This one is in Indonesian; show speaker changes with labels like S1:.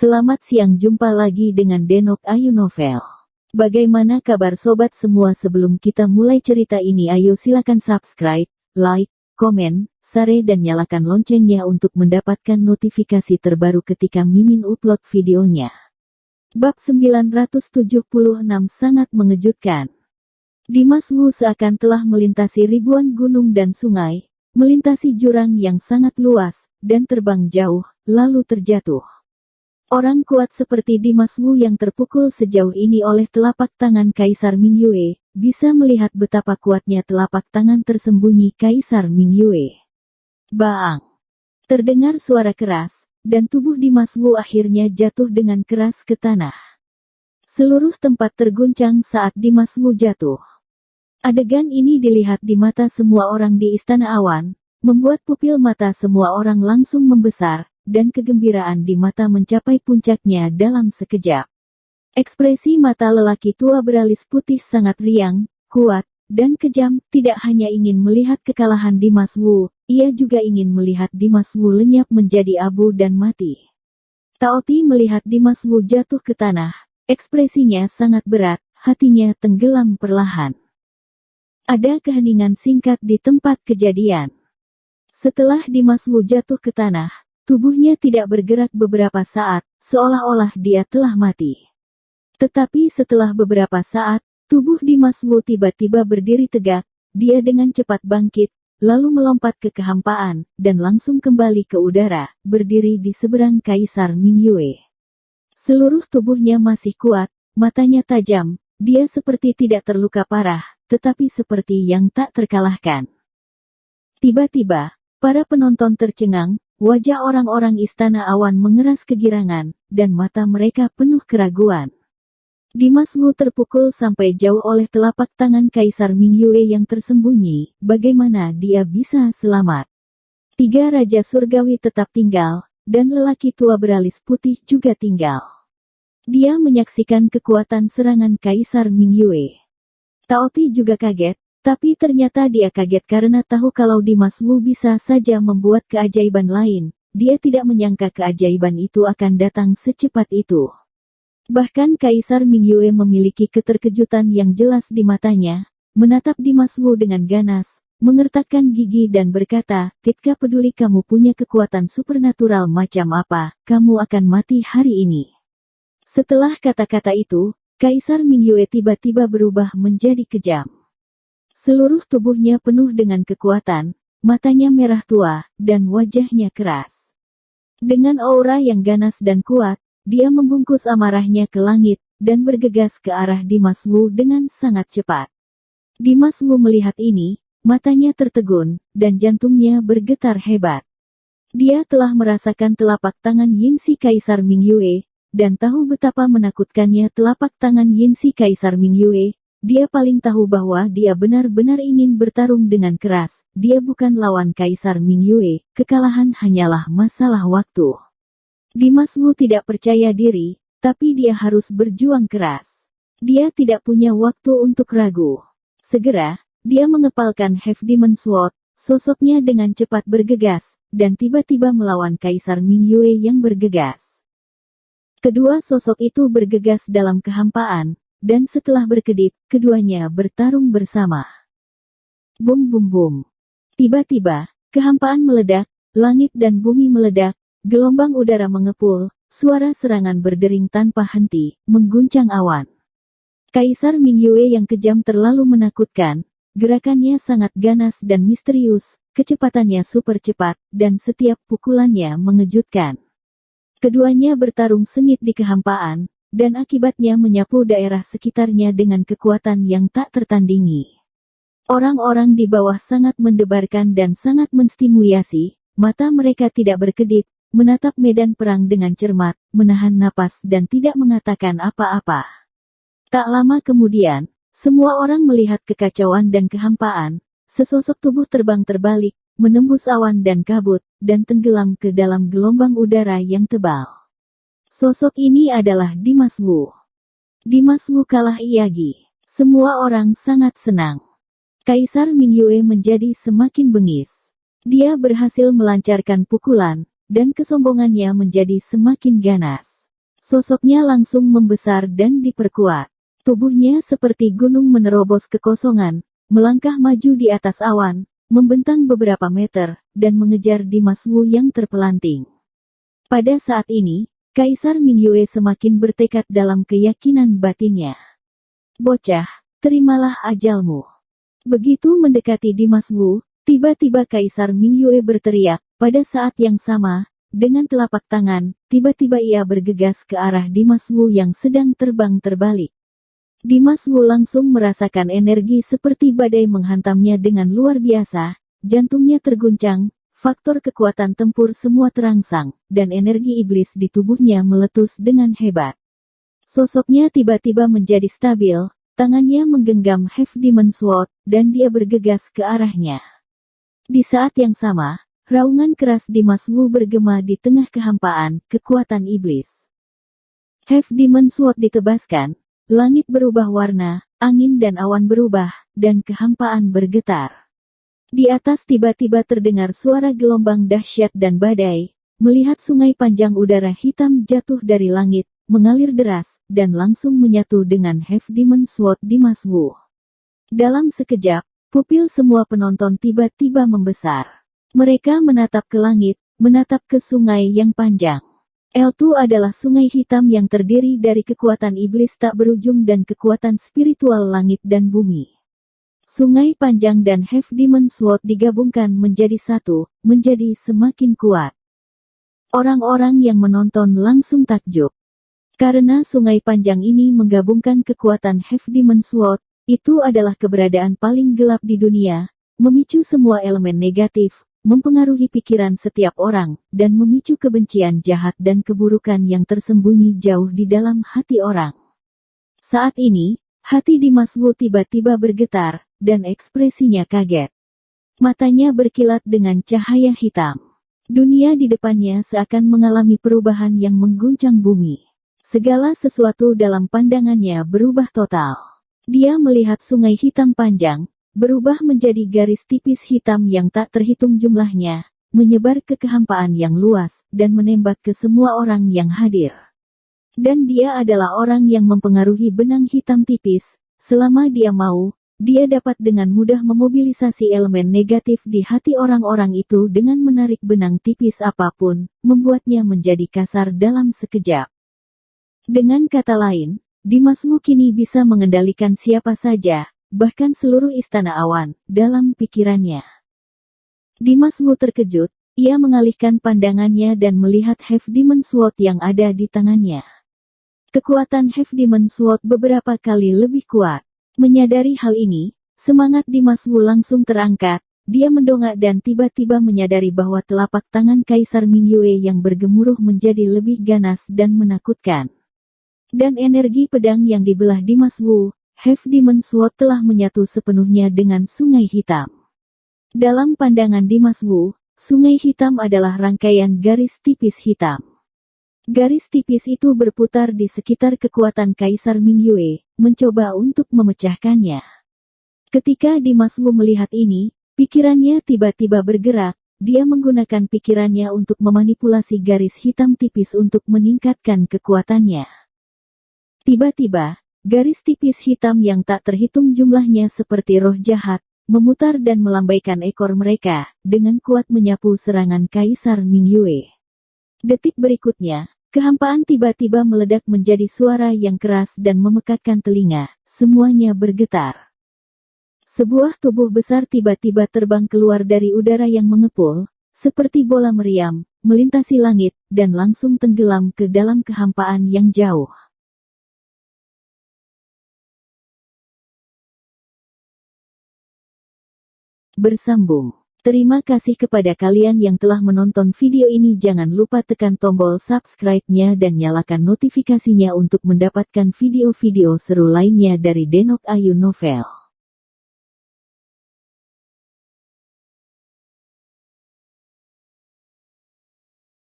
S1: Selamat siang, jumpa lagi dengan Denok Ayu Novel. Bagaimana kabar sobat semua? Sebelum kita mulai cerita ini, ayo silakan subscribe, like, komen, share dan nyalakan loncengnya untuk mendapatkan notifikasi terbaru ketika Mimin upload videonya. Bab 976 sangat mengejutkan. Dimas Wu seakan telah melintasi ribuan gunung dan sungai, melintasi jurang yang sangat luas, dan terbang jauh, lalu terjatuh. Orang kuat seperti Dimas Wu yang terpukul sejauh ini oleh telapak tangan Kaisar Mingyue, bisa melihat betapa kuatnya telapak tangan tersembunyi Kaisar Mingyue. Baang! Terdengar suara keras, dan tubuh Dimas Wu akhirnya jatuh dengan keras ke tanah. Seluruh tempat terguncang saat Dimas Wu jatuh. Adegan ini dilihat di mata semua orang di Istana Awan, membuat pupil mata semua orang langsung membesar, dan kegembiraan di mata mencapai puncaknya dalam sekejap. Ekspresi mata lelaki tua beralis putih sangat riang, kuat, dan kejam. Tidak hanya ingin melihat kekalahan Dimas Wu, ia juga ingin melihat Dimas Wu lenyap menjadi abu dan mati. Taoti melihat Dimas Wu jatuh ke tanah, ekspresinya sangat berat, hatinya tenggelam perlahan. Ada keheningan singkat di tempat kejadian. Setelah Dimas Wu jatuh ke tanah, tubuhnya tidak bergerak beberapa saat, seolah-olah dia telah mati. Tetapi setelah beberapa saat, tubuh Dimas Wu tiba-tiba berdiri tegak, dia dengan cepat bangkit, lalu melompat ke kehampaan, dan langsung kembali ke udara, berdiri di seberang Kaisar Mingyue. Seluruh tubuhnya masih kuat, matanya tajam, dia seperti tidak terluka parah, tetapi seperti yang tak terkalahkan. Tiba-tiba, para penonton tercengang. Wajah orang-orang Istana Awan mengeras kegirangan, dan mata mereka penuh keraguan. Dimas Wu terpukul sampai jauh oleh telapak tangan Kaisar Mingyue yang tersembunyi. Bagaimana dia bisa selamat? 3 Raja Surgawi tetap tinggal, dan lelaki tua beralis putih juga tinggal. Dia menyaksikan kekuatan serangan Kaisar Mingyue. Taoti juga kaget. Tapi ternyata dia kaget karena tahu kalau Dimas Wu bisa saja membuat keajaiban lain. Dia tidak menyangka keajaiban itu akan datang secepat itu. Bahkan Kaisar Mingyue memiliki keterkejutan yang jelas di matanya, menatap Dimas Wu dengan ganas, mengertakkan gigi dan berkata, "Tidak peduli kamu punya kekuatan supernatural macam apa, kamu akan mati hari ini." Setelah kata-kata itu, Kaisar Mingyue tiba-tiba berubah menjadi kejam. Seluruh tubuhnya penuh dengan kekuatan, matanya merah tua, dan wajahnya keras. Dengan aura yang ganas dan kuat, dia membungkus amarahnya ke langit, dan bergegas ke arah Dimas Wu dengan sangat cepat. Dimas Wu melihat ini, matanya tertegun, dan jantungnya bergetar hebat. Dia telah merasakan telapak tangan Yingxi Kaisar Mingyue, dan tahu betapa menakutkannya telapak tangan Yingxi Kaisar Mingyue. Dia paling tahu bahwa dia benar-benar ingin bertarung dengan keras. Dia bukan lawan Kaisar Mingyue, kekalahan hanyalah masalah waktu. Dimas Wu tidak percaya diri, tapi dia harus berjuang keras. Dia tidak punya waktu untuk ragu. Segera, dia mengepalkan Half Demon Sword, sosoknya dengan cepat bergegas, dan tiba-tiba melawan Kaisar Mingyue yang bergegas. Kedua sosok itu bergegas dalam kehampaan, dan setelah berkedip, keduanya bertarung bersama. Bum bum bum. Tiba-tiba, kehampaan meledak, langit dan bumi meledak, gelombang udara mengepul, suara serangan berdering tanpa henti, mengguncang awan. Kaisar Mingyue yang kejam terlalu menakutkan, gerakannya sangat ganas dan misterius, kecepatannya super cepat, dan setiap pukulannya mengejutkan. Keduanya bertarung sengit di kehampaan, dan akibatnya menyapu daerah sekitarnya dengan kekuatan yang tak tertandingi. Orang-orang di bawah sangat mendebarkan dan sangat menstimulasi, mata mereka tidak berkedip, menatap medan perang dengan cermat, menahan napas dan tidak mengatakan apa-apa. Tak lama kemudian, semua orang melihat kekacauan dan kehampaan, sesosok tubuh terbang terbalik, menembus awan dan kabut, dan tenggelam ke dalam gelombang udara yang tebal. Sosok ini adalah Dimas Wu. Dimas Wu kalah Iyagi. Semua orang sangat senang. Kaisar Mingyue menjadi semakin bengis. Dia berhasil melancarkan pukulan, dan kesombongannya menjadi semakin ganas. Sosoknya langsung membesar dan diperkuat. Tubuhnya seperti gunung menerobos kekosongan, melangkah maju di atas awan, membentang beberapa meter, dan mengejar Dimas Wu yang terpelanting. Pada saat ini, Kaisar Mingyue semakin bertekad dalam keyakinan batinnya. Bocah, terimalah ajalmu. Begitu mendekati Dimas Wu, tiba-tiba Kaisar Mingyue berteriak. Pada saat yang sama, dengan telapak tangan, tiba-tiba ia bergegas ke arah Dimas Wu yang sedang terbang terbalik. Dimas Wu langsung merasakan energi seperti badai menghantamnya dengan luar biasa, jantungnya terguncang, faktor kekuatan tempur semua terangsang, dan energi iblis di tubuhnya meletus dengan hebat. Sosoknya tiba-tiba menjadi stabil, tangannya menggenggam Half Demon Sword, dan dia bergegas ke arahnya. Di saat yang sama, raungan keras Dimas Wu bergema di tengah kehampaan, kekuatan iblis. Half Demon Sword ditebaskan, langit berubah warna, angin dan awan berubah, dan kehampaan bergetar. Di atas tiba-tiba terdengar suara gelombang dahsyat dan badai, melihat sungai panjang udara hitam jatuh dari langit, mengalir deras, dan langsung menyatu dengan Half Demon Sword Dimas Wu. Dalam sekejap, pupil semua penonton tiba-tiba membesar. Mereka menatap ke langit, menatap ke sungai yang panjang. L2 adalah sungai hitam yang terdiri dari kekuatan iblis tak berujung dan kekuatan spiritual langit dan bumi. Sungai panjang dan Half Demon Sword digabungkan menjadi satu, menjadi semakin kuat. Orang-orang yang menonton langsung takjub. Karena sungai panjang ini menggabungkan kekuatan Half Demon Sword, itu adalah keberadaan paling gelap di dunia, memicu semua elemen negatif, mempengaruhi pikiran setiap orang, dan memicu kebencian jahat dan keburukan yang tersembunyi jauh di dalam hati orang. Saat ini, hati Dimas Wu tiba-tiba bergetar, dan ekspresinya kaget. Matanya berkilat dengan cahaya hitam. Dunia di depannya seakan mengalami perubahan yang mengguncang bumi. Segala sesuatu dalam pandangannya berubah total. Dia melihat sungai hitam panjang, berubah menjadi garis tipis hitam yang tak terhitung jumlahnya, menyebar ke kehampaan yang luas, dan menembak ke semua orang yang hadir. Dan dia adalah orang yang mempengaruhi benang hitam tipis, selama dia mau, dia dapat dengan mudah memobilisasi elemen negatif di hati orang-orang itu dengan menarik benang tipis apapun, membuatnya menjadi kasar dalam sekejap. Dengan kata lain, Dimas Wu kini bisa mengendalikan siapa saja, bahkan seluruh istana awan, dalam pikirannya. Dimas Wu terkejut, ia mengalihkan pandangannya dan melihat Half Demon Sword yang ada di tangannya. Kekuatan Half Demon Sword beberapa kali lebih kuat. Menyadari hal ini, semangat Dimas Wu langsung terangkat, dia mendongak dan tiba-tiba menyadari bahwa telapak tangan Kaisar Mingyue yang bergemuruh menjadi lebih ganas dan menakutkan. Dan energi pedang yang dibelah Dimas Wu, Half Demon Sword telah menyatu sepenuhnya dengan sungai hitam. Dalam pandangan Dimas Wu, sungai hitam adalah rangkaian garis tipis hitam. Garis tipis itu berputar di sekitar kekuatan Kaisar Mingyue, mencoba untuk memecahkannya. Ketika Dimas Wu melihat ini, pikirannya tiba-tiba bergerak, dia menggunakan pikirannya untuk memanipulasi garis hitam tipis untuk meningkatkan kekuatannya. Tiba-tiba, garis tipis hitam yang tak terhitung jumlahnya seperti roh jahat, memutar dan melambaikan ekor mereka, dengan kuat menyapu serangan Kaisar Mingyue. Detik berikutnya, kehampaan tiba-tiba meledak menjadi suara yang keras dan memekakkan telinga, semuanya bergetar. Sebuah tubuh besar tiba-tiba terbang keluar dari udara yang mengepul, seperti bola meriam, melintasi langit, dan langsung tenggelam ke dalam kehampaan yang jauh. Bersambung. Terima kasih kepada kalian yang telah menonton video ini. Jangan lupa tekan tombol subscribe-nya dan nyalakan notifikasinya untuk mendapatkan video-video seru lainnya dari Denok Ayu Novel.